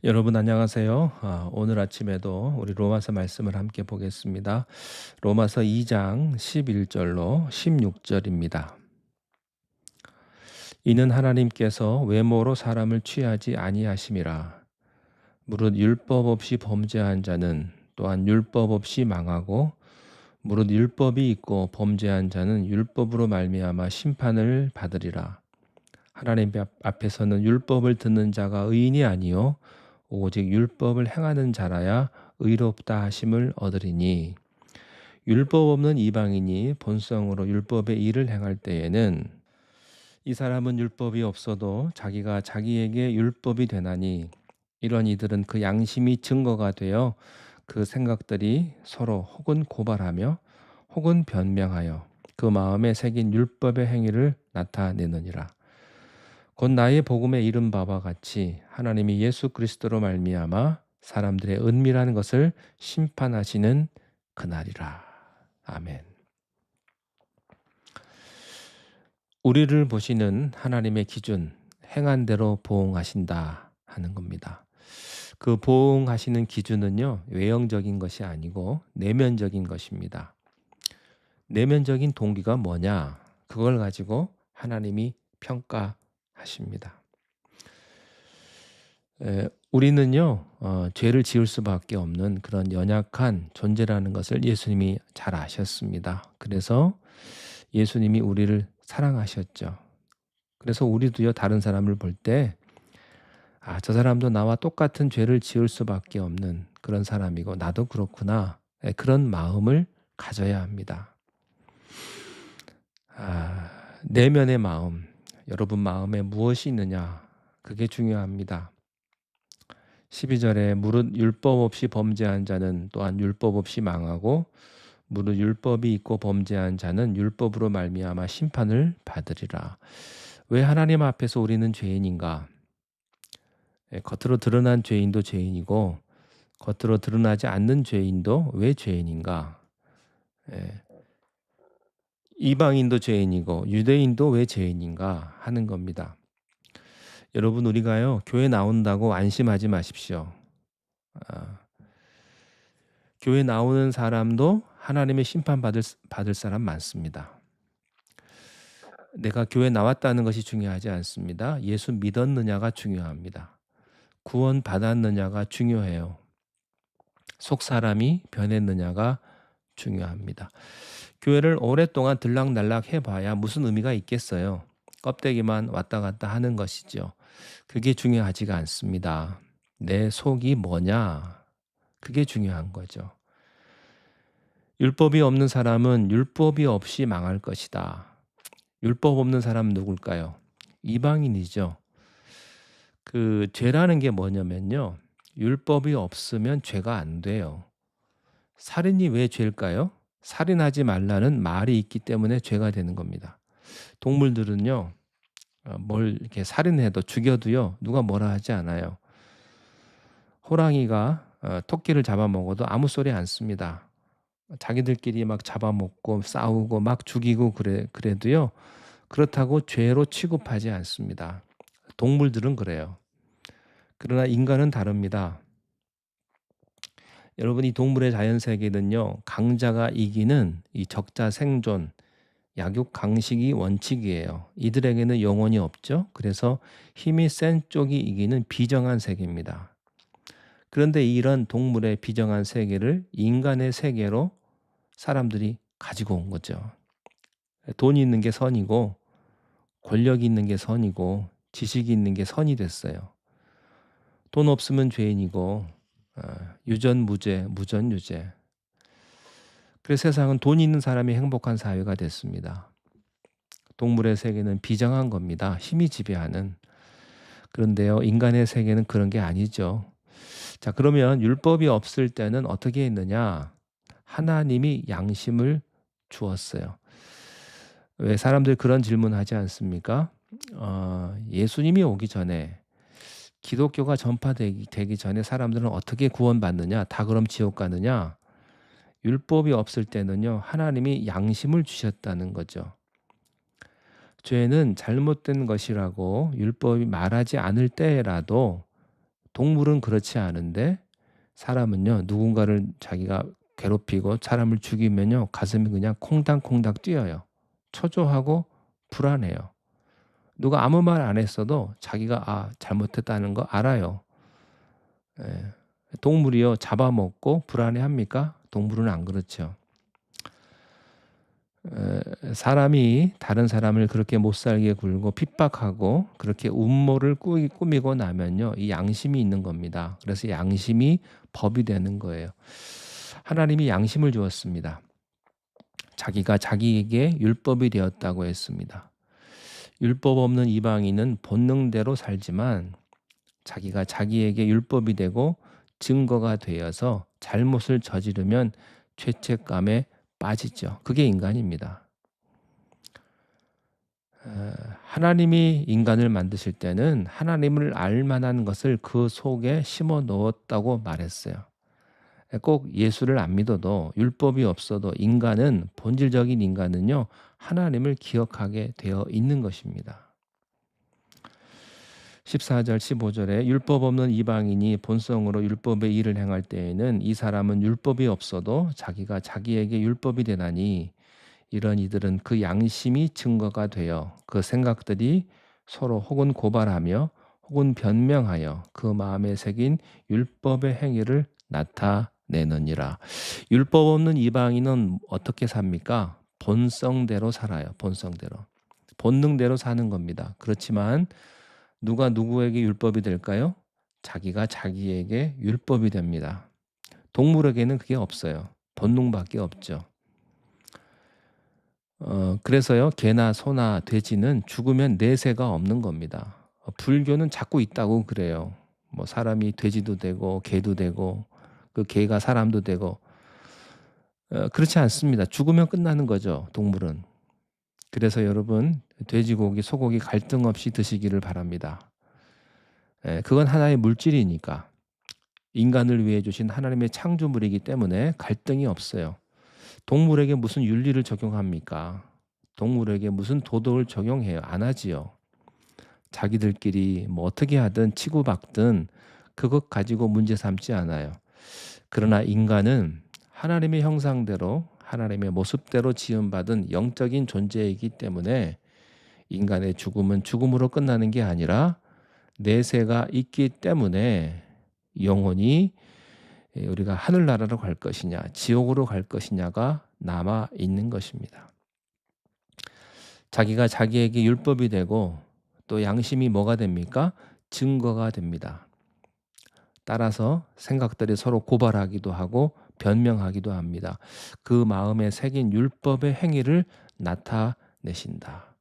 여러분 안녕하세요. 오늘 아침에도 우리 로마서 말씀을 함께 보겠습니다. 로마서 2장 11절로 16절입니다. 이는 하나님께서 외모로 사람을 취하지 아니하심이라. 무릇 율법 없이 범죄한 자는 또한 율법 없이 망하고 무릇 율법이 있고 범죄한 자는 율법으로 말미암아 심판을 받으리라. 하나님 앞에서는 율법을 듣는 자가 의인이 아니요 오직 율법을 행하는 자라야 의롭다 하심을 얻으리니, 율법 없는 이방인이 본성으로 율법의 일을 행할 때에는 이 사람은 율법이 없어도 자기가 자기에게 율법이 되나니, 이런 이들은 그 양심이 증거가 되어 그 생각들이 서로 혹은 고발하며 혹은 변명하여 그 마음에 새긴 율법의 행위를 나타내느니라. 곧 나의 복음에 이른 바와 같이 하나님이 예수 그리스도로 말미암아 사람들의 은밀한 것을 심판하시는 그날이라. 아멘. 우리를 보시는 하나님의 기준, 행한 대로 보응하신다 하는 겁니다. 그 보응하시는 기준은요, 외형적인 것이 아니고 내면적인 것입니다. 내면적인 동기가 뭐냐? 그걸 가지고 하나님이 평가하십니다. 우리는요, 죄를 지을 수밖에 없는 그런 연약한 존재라는 것을 예수님이 잘 아셨습니다. 그래서 예수님이 우리를 사랑하셨죠. 그래서 우리도요, 다른 사람을 볼 때, 저 사람도 나와 똑같은 죄를 지을 수밖에 없는 그런 사람이고, 나도 그렇구나. 그런 마음을 가져야 합니다. 내면의 마음, 여러분 마음에 무엇이 있느냐, 그게 중요합니다. 12절에 무릇 율법 없이 범죄한 자는 또한 율법 없이 망하고 무릇 율법이 있고 범죄한 자는 율법으로 말미암아 심판을 받으리라. 왜 하나님 앞에서 우리는 죄인인가? 겉으로 드러난 죄인도 죄인이고 겉으로 드러나지 않는 죄인도 왜 죄인인가? 예, 이방인도 죄인이고 유대인도 왜 죄인인가 하는 겁니다. 여러분, 우리가요, 교회 나온다고 안심하지 마십시오. 아, 교회 나오는 사람도 하나님의 심판받을 사람 많습니다. 내가 교회 나왔다는 것이 중요하지 않습니다. 예수 믿었느냐가 중요합니다. 구원 받았느냐가 중요해요. 속 사람이 변했느냐가 중요합니다. 교회를 오랫동안 들락날락 해봐야 무슨 의미가 있겠어요. 껍데기만 왔다 갔다 하는 것이죠. 그게 중요하지가 않습니다. 내 속이 뭐냐? 그게 중요한 거죠. 율법이 없는 사람은 율법이 없이 망할 것이다. 율법 없는 사람은 누굴까요? 이방인이죠. 그 죄라는 게 뭐냐면요, 율법이 없으면 죄가 안 돼요. 살인이 왜 죄일까요? 살인하지 말라는 말이 있기 때문에 죄가 되는 겁니다. 동물들은요, 뭘 이렇게 살인해도 죽여도요, 누가 뭐라 하지 않아요. 호랑이가 토끼를 잡아먹어도 아무 소리 안 씁니다. 자기들끼리 막 잡아먹고 싸우고 막 죽이고 그래도요, 그렇다고 죄로 취급하지 않습니다. 동물들은 그래요. 그러나 인간은 다릅니다. 여러분, 이 동물의 자연 세계는요, 강자가 이기는 이 적자 생존, 약육 강식이 원칙이에요. 이들에게는 영혼이 없죠. 그래서 힘이 센 쪽이 이기는 비정한 세계입니다. 그런데 이런 동물의 비정한 세계를 인간의 세계로 사람들이 가지고 온 거죠. 돈이 있는 게 선이고 권력이 있는 게 선이고 지식이 있는 게 선이 됐어요. 돈 없으면 죄인이고 유전무죄, 무전유죄. 그래서 세상은 돈 있는 사람이 행복한 사회가 됐습니다. 동물의 세계는 비정한 겁니다. 힘이 지배하는. 그런데요, 인간의 세계는 그런 게 아니죠. 자, 그러면 율법이 없을 때는 어떻게 했느냐? 하나님이 양심을 주었어요. 왜 사람들 그런 질문하지 않습니까? 예수님이 오기 전에, 기독교가 전파되기 전에 사람들은 어떻게 구원받느냐? 다 그럼 지옥 가느냐? 율법이 없을 때는요, 하나님이 양심을 주셨다는 거죠. 죄는 잘못된 것이라고 율법이 말하지 않을 때라도 동물은 그렇지 않은데 사람은요, 누군가를 자기가 괴롭히고 사람을 죽이면요, 가슴이 그냥 콩당콩당 뛰어요. 초조하고 불안해요. 누가 아무 말 안 했어도 자기가 잘못했다는 거 알아요. 예. 동물이요, 잡아먹고 불안해합니까? 동물은 안 그렇죠. 사람이 다른 사람을 그렇게 못살게 굴고 핍박하고 그렇게 음모를 꾸미고 나면요, 이 양심이 있는 겁니다. 그래서 양심이 법이 되는 거예요. 하나님이 양심을 주었습니다. 자기가 자기에게 율법이 되었다고 했습니다. 율법 없는 이방인은 본능대로 살지만 자기가 자기에게 율법이 되고 증거가 되어서 잘못을 저지르면 죄책감에 빠지죠. 그게 인간입니다. 하나님이 인간을 만드실 때는 하나님을 알 만한 것을 그 속에 심어 넣었다고 말했어요. 꼭 예수를 안 믿어도 율법이 없어도 인간은 본질적인 인간은요, 하나님을 기억하게 되어 있는 것입니다. 14절 15절에 율법 없는 이방인이 본성으로 율법의 일을 행할 때에는 이 사람은 율법이 없어도 자기가 자기에게 율법이 되나니 이런 이들은 그 양심이 증거가 되어 그 생각들이 서로 혹은 고발하며 혹은 변명하여 그 마음에 새긴 율법의 행위를 나타내느니라. 율법 없는 이방인은 어떻게 삽니까? 본성대로 살아요. 본성대로. 본능대로 사는 겁니다. 그렇지만 누가 누구에게 율법이 될까요? 자기가 자기에게 율법이 됩니다. 동물에게는 그게 없어요. 본능밖에 없죠. 그래서요, 개나 소나 돼지는 죽으면 내세가 없는 겁니다. 불교는 자꾸 있다고 그래요. 뭐 사람이 돼지도 되고 개도 되고 그 개가 사람도 되고 그렇지 않습니다. 죽으면 끝나는 거죠, 동물은. 그래서 여러분, 돼지고기, 소고기 갈등 없이 드시기를 바랍니다. 그건 하나의 물질이니까. 인간을 위해 주신 하나님의 창조물이기 때문에 갈등이 없어요. 동물에게 무슨 윤리를 적용합니까? 동물에게 무슨 도덕을 적용해요? 안 하지요. 자기들끼리 뭐 어떻게 하든 치고받든 그것 가지고 문제 삼지 않아요. 그러나 인간은 하나님의 형상대로 하나님의 모습대로 지음받은 영적인 존재이기 때문에 인간의 죽음은 죽음으로 끝나는 게 아니라 내세가 있기 때문에 영원히 우리가 하늘나라로 갈 것이냐 지옥으로 갈 것이냐가 남아 있는 것입니다. 자기가 자기에게 율법이 되고 또 양심이 뭐가 됩니까? 증거가 됩니다. 따라서 생각들이 서로 고발하기도 하고 변명하기도 합니다. 그 마음에 새긴 율법의 행위를 나타내신다.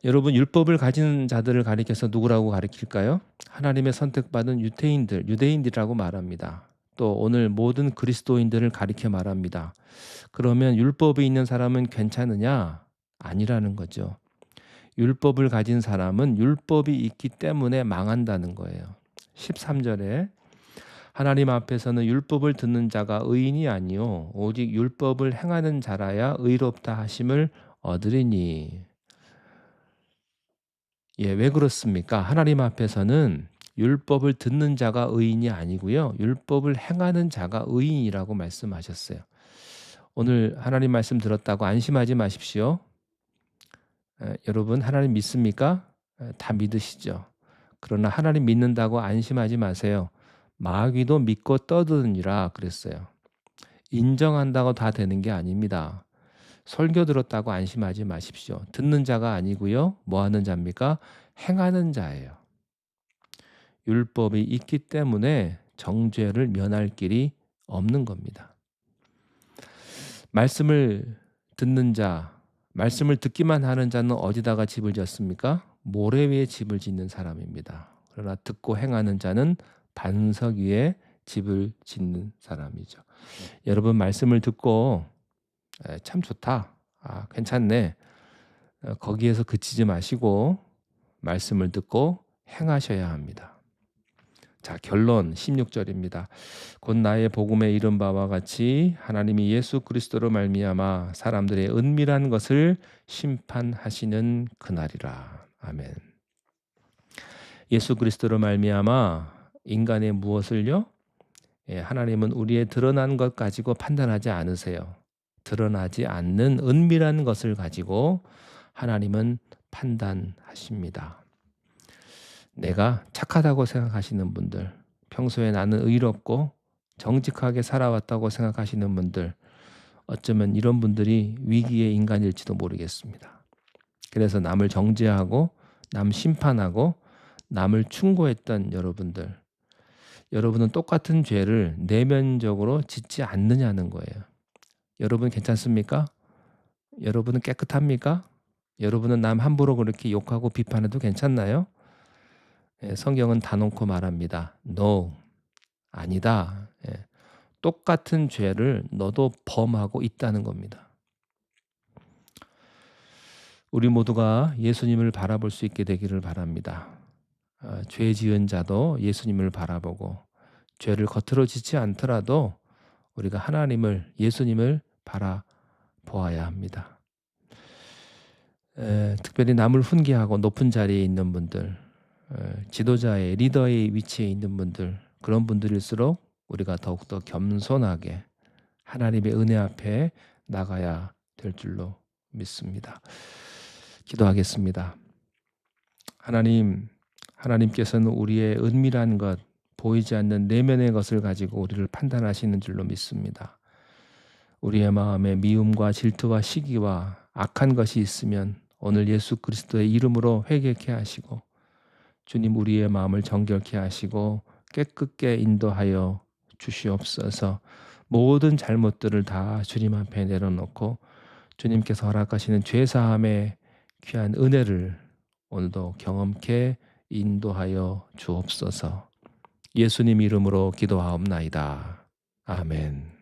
여러분, 율법을 가진 자들을 가리켜서 누구라고 가리킬까요? 하나님의 선택받은 유대인들이라고 말합니다. 또 오늘 모든 그리스도인들을 가리켜 말합니다. 그러면 율법이 있는 사람은 괜찮으냐? 아니라는 거죠. 율법을 가진 사람은 율법이 있기 때문에 망한다는 거예요. 13절에 하나님 앞에서는 율법을 듣는 자가 의인이 아니요 오직 율법을 행하는 자라야 의롭다 하심을 얻으리니. 왜 그렇습니까? 하나님 앞에서는 율법을 듣는 자가 의인이 아니고요. 율법을 행하는 자가 의인이라고 말씀하셨어요. 오늘 하나님 말씀 들었다고 안심하지 마십시오. 여러분, 하나님 믿습니까? 다 믿으시죠. 그러나 하나님 믿는다고 안심하지 마세요. 마귀도 믿고 떠드느니라 그랬어요. 인정한다고 다 되는 게 아닙니다. 설교 들었다고 안심하지 마십시오. 듣는 자가 아니고요. 뭐 하는 자입니까? 행하는 자예요. 율법이 있기 때문에 정죄를 면할 길이 없는 겁니다. 말씀을 듣는 자, 말씀을 듣기만 하는 자는 어디다가 집을 짓습니까? 모래 위에 집을 짓는 사람입니다. 그러나 듣고 행하는 자는 반석 위에 집을 짓는 사람이죠. 여러분, 말씀을 듣고 참 좋다, 괜찮네, 거기에서 그치지 마시고 말씀을 듣고 행하셔야 합니다. 자, 결론 16절입니다. 곧 나의 복음에 이른 바와 같이 하나님이 예수 그리스도로 말미암아 사람들의 은밀한 것을 심판하시는 그날이라. 아멘. 예수 그리스도로 말미암아 인간의 무엇을요? 하나님은 우리의 드러난 것 가지고 판단하지 않으세요. 드러나지 않는 은밀한 것을 가지고 하나님은 판단하십니다. 내가 착하다고 생각하시는 분들, 평소에 나는 의롭고 정직하게 살아왔다고 생각하시는 분들, 어쩌면 이런 분들이 위기의 인간일지도 모르겠습니다. 그래서 남을 정죄하고 남 심판하고 남을 충고했던 여러분은 똑같은 죄를 내면적으로 짓지 않느냐는 거예요. 여러분 괜찮습니까? 여러분은 깨끗합니까? 여러분은 남 함부로 그렇게 욕하고 비판해도 괜찮나요? 성경은 다 놓고 말합니다. No, 아니다. 똑같은 죄를 너도 범하고 있다는 겁니다. 우리 모두가 예수님을 바라볼 수 있게 되기를 바랍니다. 죄 지은 자도 예수님을 바라보고 죄를 겉으로 짓지 않더라도 우리가 예수님을 바라보아야 합니다. 특별히 남을 훈계하고 높은 자리에 있는 분들, 지도자의 리더의 위치에 있는 분들, 그런 분들일수록 우리가 더욱더 겸손하게 하나님의 은혜 앞에 나가야 될 줄로 믿습니다. 기도하겠습니다. 하나님께서는 우리의 은밀한 것, 보이지 않는 내면의 것을 가지고 우리를 판단하시는 줄로 믿습니다. 우리의 마음에 미움과 질투와 시기와 악한 것이 있으면 오늘 예수 그리스도의 이름으로 회개케 하시고 주님 우리의 마음을 정결케 하시고 깨끗게 인도하여 주시옵소서. 모든 잘못들을 다 주님 앞에 내려놓고 주님께서 허락하시는 죄사함의 귀한 은혜를 오늘도 경험케 인도하여 주옵소서. 예수님 이름으로 기도하옵나이다. 아멘.